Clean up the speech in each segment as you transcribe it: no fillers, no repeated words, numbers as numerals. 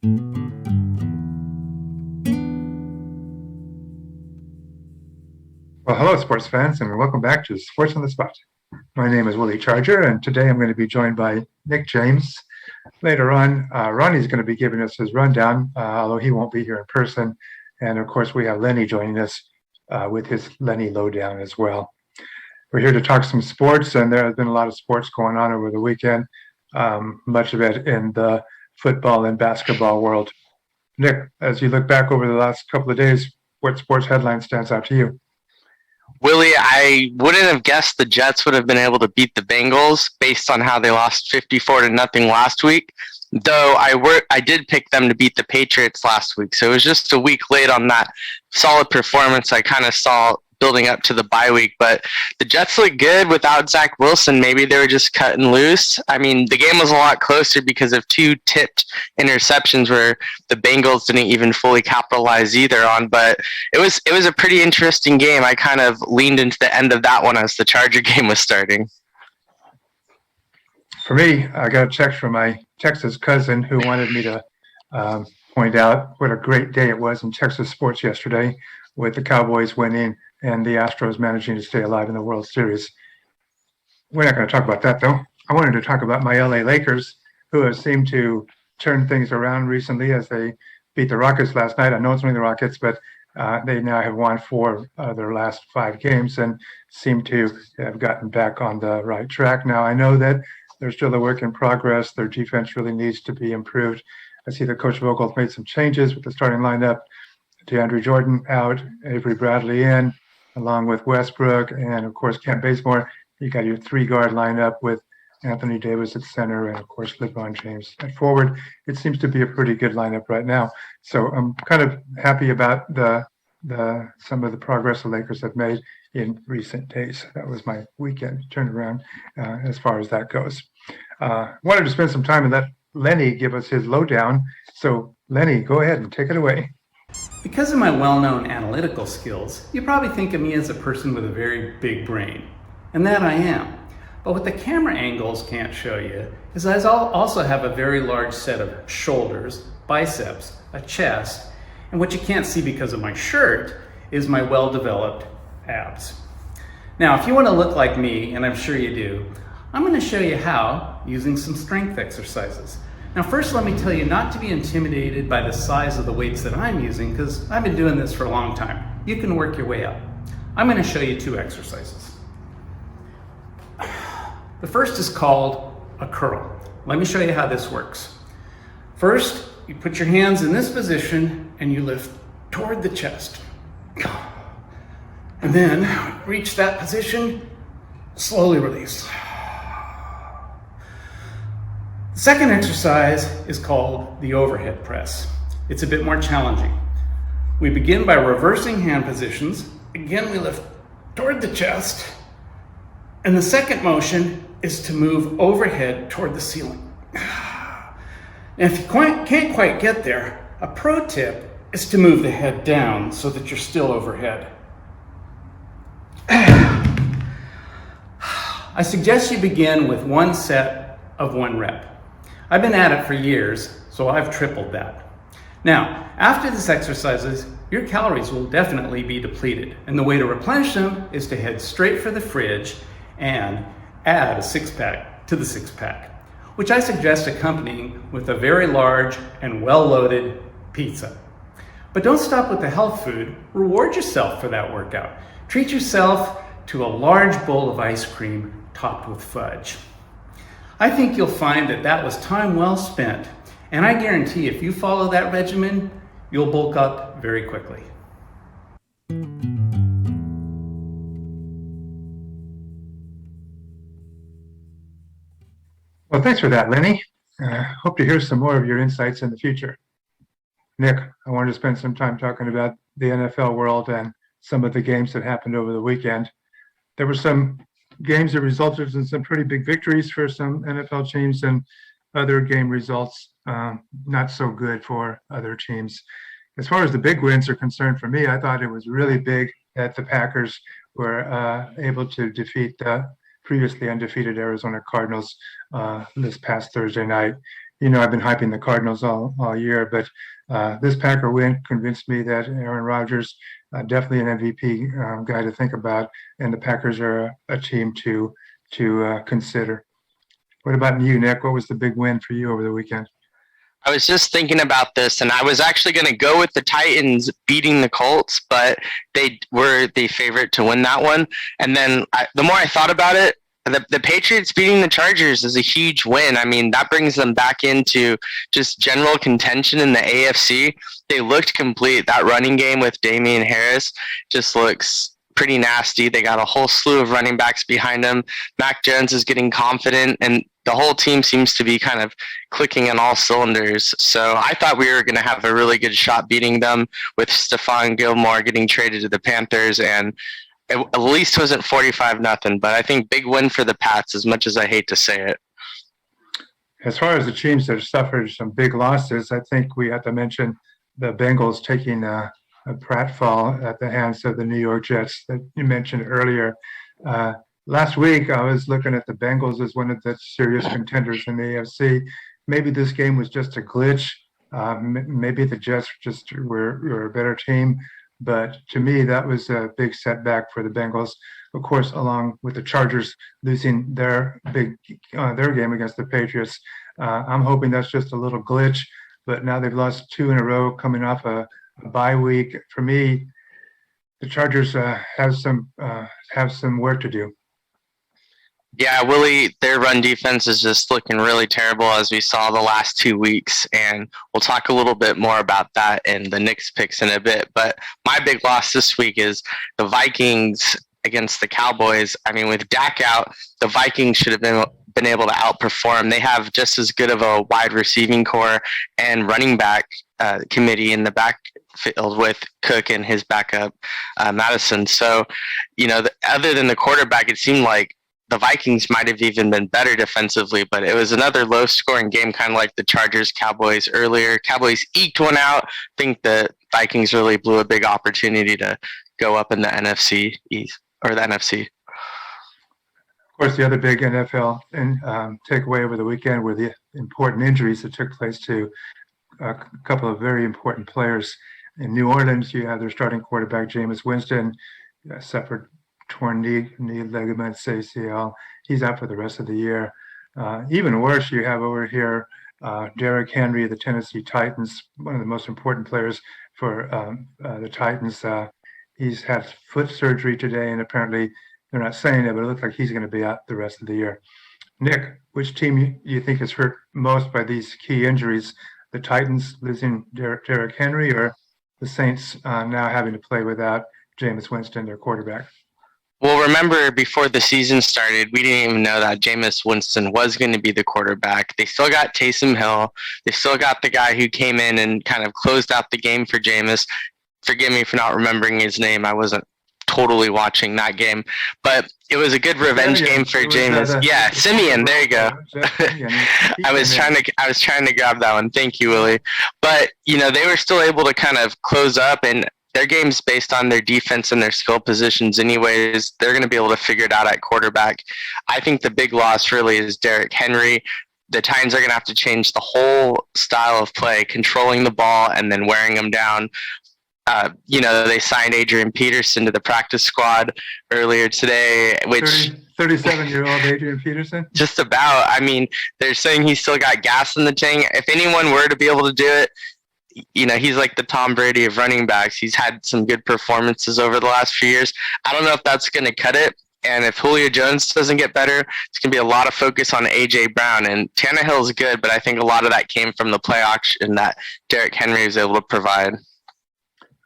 Well, hello, sports fans, and welcome back to Sports on the Spot. My name is Williecharger, and today I'm going to be joined by Nick James. Later on, Ronnie's going to be giving us his rundown, although he won't be here in person. And of course, we have Lenny joining us with his Lenny Lowdown as well. We're here to talk some sports, and there has been a lot of sports going on over the weekend, much of it in the football and basketball world. Nick, as you look back over the last couple of days, what sports headline stands out to you? Willie, I wouldn't have guessed the Jets would have been able to beat the Bengals based on how they lost 54-0 last week. Though I did pick them to beat the Patriots last week, so it was just a week late on that solid performance I kind of saw building up to the bye week. But the Jets look good without Zach Wilson. Maybe they were just cutting loose. I mean, the game was a lot closer because of two tipped interceptions where the Bengals didn't even fully capitalize either on. But it was a pretty interesting game. I kind of leaned into the end of that one as the Charger game was starting. For me, I got a text from my Texas cousin who wanted me to point out what a great day it was in Texas sports yesterday with the Cowboys winning and the Astros managing to stay alive in the World Series. We're not going to talk about that, though. I wanted to talk about my LA Lakers, who have seemed to turn things around recently as they beat the Rockets last night. I know it's only the Rockets, but they now have won 4 of their last 5 games and seem to have gotten back on the right track. Now, I know that they're still a work in progress. Their defense really needs to be improved. I see that Coach Vogel's made some changes with the starting lineup. DeAndre Jordan out, Avery Bradley in, along with Westbrook, and of course Kent Bazemore. You got your 3-guard lineup with Anthony Davis at center, and of course LeBron James at forward. It seems to be a pretty good lineup right now. So I'm kind of happy about some of the progress the Lakers have made in recent days. That was my weekend turnaround as far as that goes. Wanted to spend some time and let Lenny give us his lowdown. So Lenny, go ahead and take it away. Because of my well-known analytical skills, you probably think of me as a person with a very big brain. And that I am. But what the camera angles can't show you is I also have a very large set of shoulders, biceps, a chest, and what you can't see because of my shirt is my well-developed abs. Now, if you want to look like me, and I'm sure you do, I'm going to show you how using some strength exercises. Now, first, let me tell you not to be intimidated by the size of the weights that I'm using, because I've been doing this for a long time. You can work your way up. I'm going to show you 2 exercises. The first is called a curl. Let me show you how this works. First, you put your hands in this position and you lift toward the chest. And then reach that position, slowly release. The second exercise is called the overhead press. It's a bit more challenging. We begin by reversing hand positions. Again, we lift toward the chest. And the second motion is to move overhead toward the ceiling. Now, if you can't quite get there, a pro tip is to move the head down so that you're still overhead. I suggest you begin with 1 set of 1 rep. I've been at it for years, so I've tripled that. Now, after this exercises, your calories will definitely be depleted, and the way to replenish them is to head straight for the fridge and add a 6-pack to the 6-pack, which I suggest accompanying with a very large and well-loaded pizza. But don't stop with the health food. Reward yourself for that workout. Treat yourself to a large bowl of ice cream topped with fudge. I think you'll find that was time well spent, and I guarantee if you follow that regimen, you'll bulk up very quickly. Well, thanks for that, Lenny. Hope to hear some more of your insights in the future. Nick, I wanted to spend some time talking about the NFL world and some of the games that happened over the weekend. There were some games that resulted in some pretty big victories for some NFL teams and other game results not so good for other teams. As far as the big wins are concerned for me, I thought it was really big that the Packers were able to defeat the previously undefeated Arizona Cardinals this past Thursday night. I've been hyping the Cardinals all year, but this Packer win convinced me that Aaron Rodgers, definitely an MVP guy to think about, and the Packers are a team to consider. What about you, Nick? What was the big win for you over the weekend? I was just thinking about this, and I was actually going to go with the Titans beating the Colts, but they were the favorite to win that one. And then the more I thought about it, the Patriots beating the Chargers is a huge win. I mean, that brings them back into just general contention in the AFC. They looked complete. That running game with Damian Harris just looks pretty nasty. They got a whole slew of running backs behind them. Mac Jones is getting confident, and the whole team seems to be kind of clicking on all cylinders. So I thought we were going to have a really good shot beating them with Stephon Gilmore getting traded to the Panthers, and it at least wasn't 45-0. But I think big win for the Pats, as much as I hate to say it. As far as the teams that have suffered some big losses, I think we have to mention the Bengals taking a pratfall at the hands of the New York Jets that you mentioned earlier. Last week, I was looking at the Bengals as one of the serious contenders in the AFC. Maybe this game was just a glitch. Maybe the Jets just were a better team. But to me, that was a big setback for the Bengals. Of course, along with the Chargers losing their game against the Patriots. I'm hoping that's just a little glitch. But now they've lost 2 in a row coming off a bye week. For me, the Chargers have some work to do. Yeah, Willie, their run defense is just looking really terrible, as we saw the last 2 weeks, and we'll talk a little bit more about that in the Knicks picks in a bit. But my big loss this week is the Vikings against the Cowboys. I mean, with Dak out, the Vikings should have been able to outperform. They have just as good of a wide receiving core and running back committee in the backfield with Cook and his backup, Madison. So, other than the quarterback, it seemed like the Vikings might have even been better defensively, but it was another low-scoring game, kind of like the Chargers-Cowboys earlier. Cowboys eked one out. I think the Vikings really blew a big opportunity to go up in the NFC East, or the NFC. Of course, the other big NFL takeaway over the weekend were the important injuries that took place to a couple of very important players. In New Orleans, you have their starting quarterback, Jameis Winston, suffered torn knee ligaments, ACL. He's out for the rest of the year. Even worse, you have over here Derrick Henry of the Tennessee Titans, one of the most important players for the Titans. He's had foot surgery today, and apparently they're not saying it, but it looks like he's going to be out the rest of the year. Nick, which team you think is hurt most by these key injuries? The Titans losing Derrick Henry, or the Saints now having to play without Jameis Winston, their quarterback? Well, remember, before the season started, we didn't even know that Jameis Winston was going to be the quarterback. They still got Taysom Hill. They still got the guy who came in and kind of closed out the game for Jameis. Forgive me for not remembering his name. I wasn't totally watching that game. But it was a good revenge game for Jameis. Yeah, Simeon. There you go. I was trying to grab that one. Thank you, Willie. But, they were still able to kind of close up, and their game's based on their defense and their skill positions anyways. They're going to be able to figure it out at quarterback. I think the big loss really is Derrick Henry. The Titans are going to have to change the whole style of play, controlling the ball and then wearing them down. They signed Adrian Peterson to the practice squad earlier today, which 37-year-old Adrian Peterson? Just about. I mean, they're saying he's still got gas in the tank. If anyone were to be able to do it, he's like the Tom Brady of running backs. He's had some good performances over the last few years. I don't know if that's going to cut it. And if Julio Jones doesn't get better, it's going to be a lot of focus on A.J. Brown. And Tannehill's good, but I think a lot of that came from the play action that Derrick Henry was able to provide.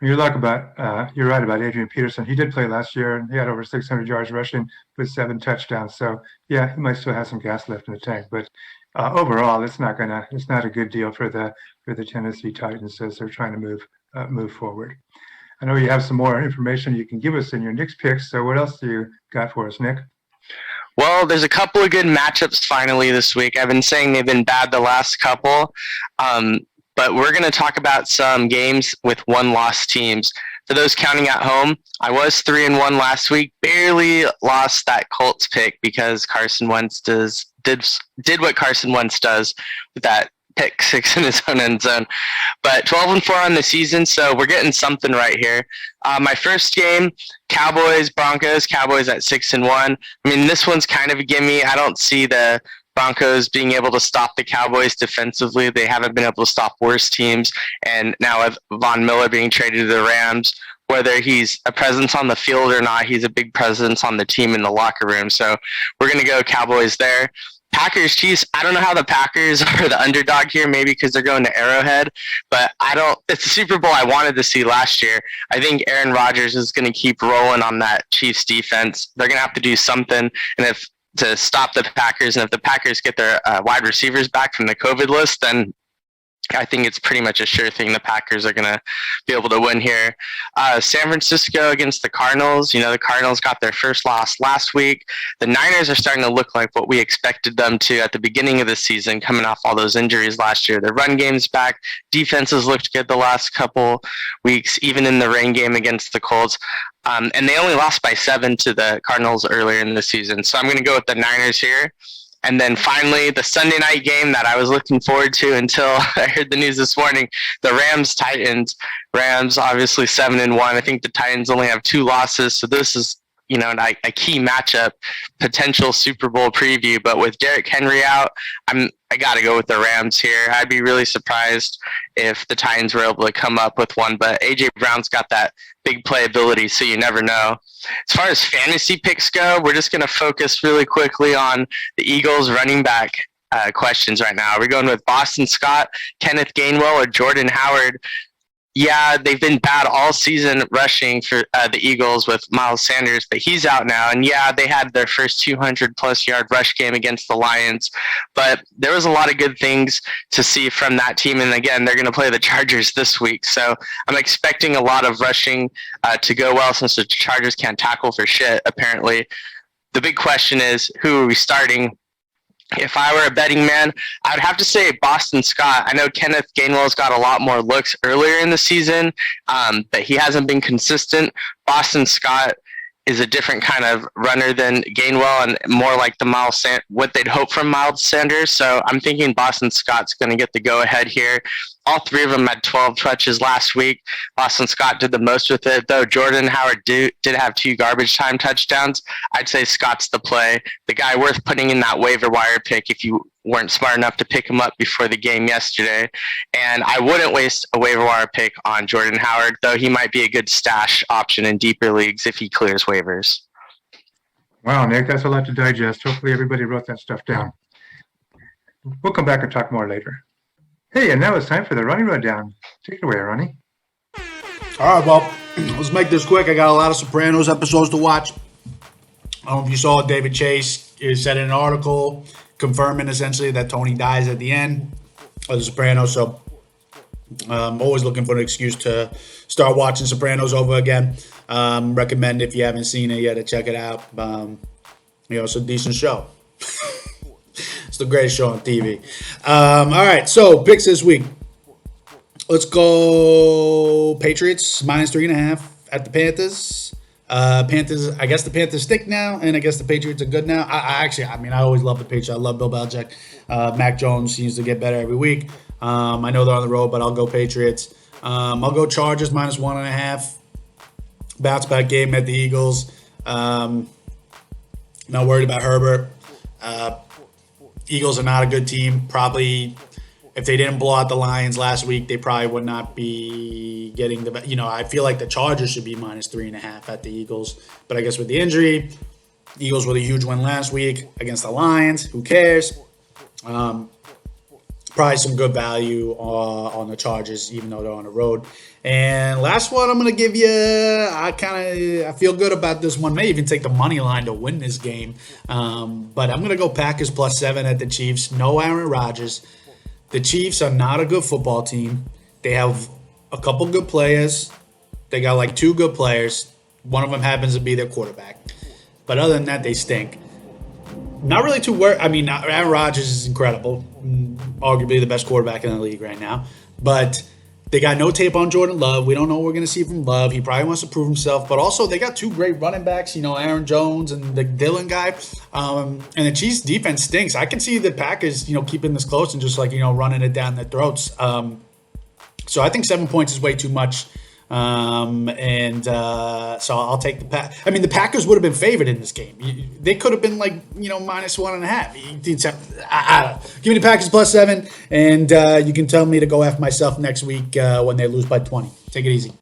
You're right about Adrian Peterson. He did play last year, and he had over 600 yards rushing with 7 touchdowns. So, yeah, he might still have some gas left in the tank. But overall, it's not a good deal for the Tennessee Titans as they're trying to move forward. I know you have some more information you can give us in your Knicks picks. So what else do you got for us, Nick? Well, there's a couple of good matchups finally this week. I've been saying they've been bad the last couple, but we're going to talk about some games with one-loss teams. For those counting at home, I was 3-1 last week. Barely lost that Colts pick because Carson Wentz did what Carson Wentz does with that pick six in his own end zone. But 12-4 on the season, so we're getting something right here. My first game, Cowboys, Broncos. Cowboys at 6-1. I mean, this one's kind of a gimme. I don't see the Broncos being able to stop the Cowboys defensively. They haven't been able to stop worse teams. And now with Von Miller being traded to the Rams, whether he's a presence on the field or not, he's a big presence on the team in the locker room. So we're going to go Cowboys there. Packers, Chiefs, I don't know how the Packers are the underdog here, maybe because they're going to Arrowhead, but it's the Super Bowl I wanted to see last year. I think Aaron Rodgers is going to keep rolling on that Chiefs defense. They're going to have to do something to stop the Packers, and if the Packers get their wide receivers back from the COVID list, then I think it's pretty much a sure thing the Packers are going to be able to win here. San Francisco against the Cardinals. You know, the Cardinals got their first loss last week. The Niners are starting to look like what we expected them to at the beginning of the season, coming off all those injuries last year. Their run game's back. Defenses looked good the last couple weeks, even in the rain game against the Colts. And they only lost by 7 to the Cardinals earlier in the season. So I'm going to go with the Niners here. And then finally, the Sunday night game that I was looking forward to until I heard the news this morning, the Rams-Titans. Rams, obviously 7-1. I think the Titans only have 2 losses. So this is, you know, a key matchup, potential Super Bowl preview. But with Derrick Henry out, I got to go with the Rams here. I'd be really surprised if the Titans were able to come up with one. But A.J. Brown's got that big playability, so you never know. As far as fantasy picks go, we're just going to focus really quickly on the Eagles running back questions right now. Are we going with Boston Scott, Kenneth Gainwell, or Jordan Howard? Yeah, they've been bad all season rushing for the Eagles with Miles Sanders, but he's out now. And yeah, they had their first 200-plus yard rush game against the Lions. But there was a lot of good things to see from that team. And again, they're going to play the Chargers this week. So I'm expecting a lot of rushing to go well since the Chargers can't tackle for shit, apparently. The big question is, who are we starting? If I were a betting man, I would have to say Boston Scott. I know Kenneth Gainwell's got a lot more looks earlier in the season, but he hasn't been consistent. Boston Scott is a different kind of runner than Gainwell and more like what they'd hope from Miles Sanders. So I'm thinking Boston Scott's going to get the go-ahead here. All 3 of them had 12 touches last week. Boston Scott did the most with it, though Jordan Howard did have 2 garbage time touchdowns. I'd say Scott's the play. The guy worth putting in that waiver wire pick if you weren't smart enough to pick him up before the game yesterday. And I wouldn't waste a waiver wire pick on Jordan Howard, though he might be a good stash option in deeper leagues if he clears waivers. Wow, Nick, that's a lot to digest. Hopefully everybody wrote that stuff down. We'll come back and talk more later. Hey, and now it's time for the Ronnie Rundown. Take it away, Ronnie. All right, well, let's make this quick. I got a lot of Sopranos episodes to watch. I don't know if you saw David Chase said in an article confirming essentially that Tony dies at the end of The Sopranos. So I'm always looking for an excuse to start watching Sopranos over again. Recommend if you haven't seen it yet to check it out. It's a decent show. It's the greatest show on TV. All right, so picks this week. Let's go Patriots -3.5 at the Panthers. Panthers, I guess the Panthers stink now, and I guess the Patriots are good now. I always love the Patriots. I love Bill Belichick. Mac Jones seems to get better every week. I know they're on the road, but I'll go Patriots. I'll go Chargers -1.5. Bounce back game at the Eagles. Not worried about Herbert. Eagles are not a good team. Probably, if they didn't blow out the Lions last week, they probably would not be getting the. I feel like the Chargers should be -3.5 at the Eagles. But I guess with the injury, Eagles with a huge win last week against the Lions. Who cares? Probably some good value on the Chargers, even though they're on the road. And last one, I'm going to give you, I feel good about this one. May even take the money line to win this game. But I'm going to go Packers +7 at the Chiefs. No Aaron Rodgers. The Chiefs are not a good football team. They have a couple good players. They got like 2 good players. One of them happens to be their quarterback. But other than that, they stink. Not really too worried. Aaron Rodgers is incredible. Arguably the best quarterback in the league right now. But They got no tape on Jordan Love. We don't know what we're going to see from Love. He probably wants to prove himself. But also, they got two great running backs, Aaron Jones and the Dillon guy. And the Chiefs' defense stinks. I can see the Packers, keeping this close and just running it down their throats. So I think 7 points is way too much. So I'll take the Pack. I mean, the Packers would have been favored in this game. They could have been minus 1.5. I don't know. Give me the Packers +7, and you can tell me to go F myself next week when they lose by 20. Take it easy.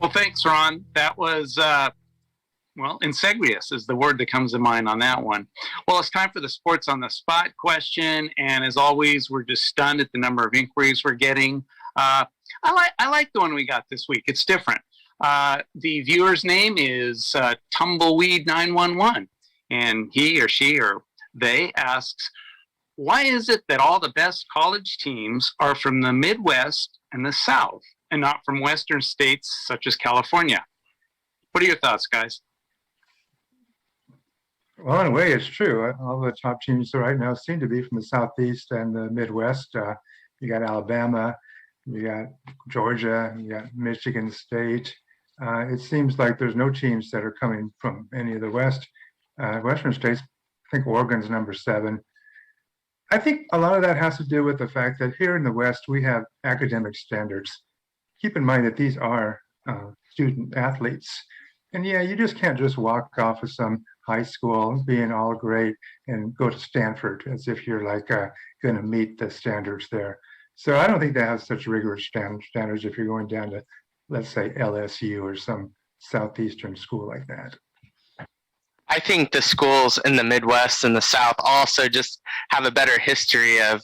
Well, thanks, Ron. That was inseguous is the word that comes to mind on that one. Well, it's time for the Sports on the Spot question, and as always, we're just stunned at the number of inquiries we're getting. I like the one we got this week. It's different. The viewer's name is Tumbleweed911, and he or she or they asks, why is it that all the best college teams are from the Midwest and the South and not from Western states such as California? What are your thoughts, guys? Well, in a way, it's true. All the top teams right now seem to be from the Southeast and the Midwest. You got Alabama, you got Georgia, you got Michigan State. It seems like there's no teams that are coming from any of the Western states. I think Oregon's number 7. I think a lot of that has to do with the fact that here in the West, we have academic standards. Keep in mind that these are student athletes. And yeah, you just can't just walk off of some high school being all great and go to Stanford as if you're going to meet the standards there. So I don't think they have such rigorous standards if you're going down to, let's say, LSU or some Southeastern school like that. I think the schools in the Midwest and the South also just have a better history of,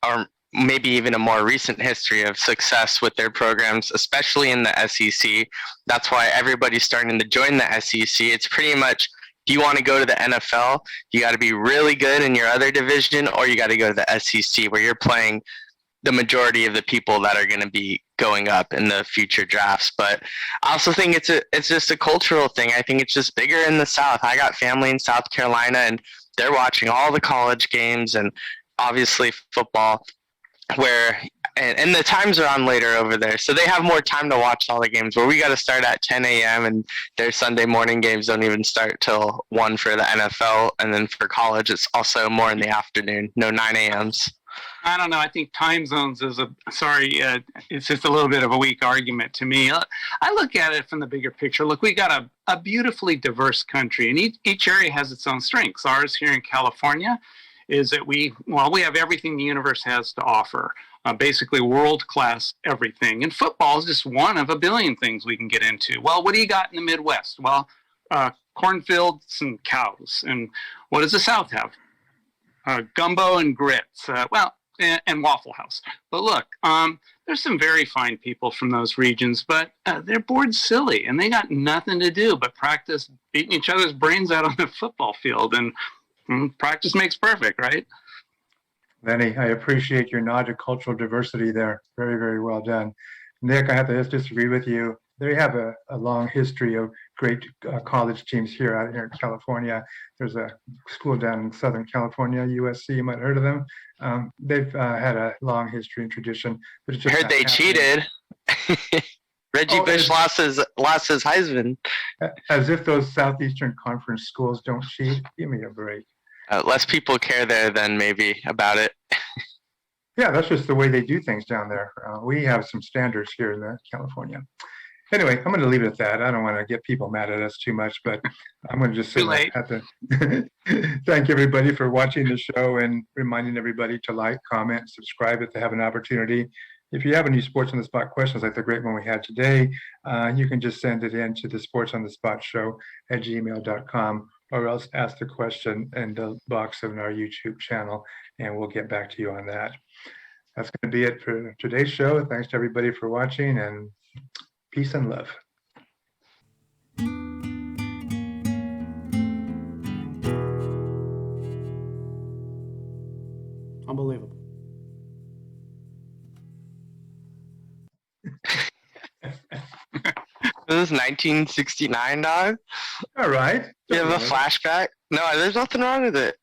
or maybe even a more recent history of success with their programs, especially in the SEC. That's why everybody's starting to join the SEC. It's pretty much, if you want to go to the NFL, you got to be really good in your other division, or you got to go to the SEC where you're playing the majority of the people that are going to be going up in the future drafts. But I also think it's just a cultural thing. I think it's just bigger in the South. I got family in South Carolina, and they're watching all the college games and obviously football, and the times are on later over there, so they have more time to watch all the games, where we got to start at 10 a.m. and their Sunday morning games don't even start till 1 for the NFL, and then for college it's also more in the afternoon, no 9 a.m.s. I don't know. I think time zones is it's just a little bit of a weak argument to me. I look at it from the bigger picture. Look, we got a beautifully diverse country, and each area has its own strengths. Ours here in California is that we have everything the universe has to offer, basically world-class everything. And football is just one of a billion things we can get into. Well, what do you got in the Midwest? Well, cornfields and cows. And what does the South have? Gumbo and grits. And Waffle House. But look, there's some very fine people from those regions, but they're bored silly, and they got nothing to do but practice beating each other's brains out on the football field. And practice makes perfect, right? Lenny, I appreciate your nod to cultural diversity there. Very, very well done. Nick, I have to just disagree with you. They have a long history of great college teams out here in California. There's a school down in Southern California, USC, you might have heard of them. They've had a long history and tradition. But it's just I heard they cheated. Reggie Bush lost his Heisman. As if those Southeastern Conference schools don't cheat. Give me a break. Less people care there than maybe about it. Yeah, that's just the way they do things down there. We have some standards here in California. Anyway, I'm going to leave it at that. I don't want to get people mad at us too much, but I'm going to just say I have to thank everybody for watching the show and reminding everybody to like, comment, subscribe if they have an opportunity. If you have any Sports on the Spot questions like the great one we had today, you can just send it in to the Sports on the Spot show at gmail.com, or else ask the question in the box of our YouTube channel, and we'll get back to you on that. That's going to be it for today's show. Thanks to everybody for watching, and peace and love. Unbelievable. This is 1969, dog. All right. You have a flashback? No, there's nothing wrong with it.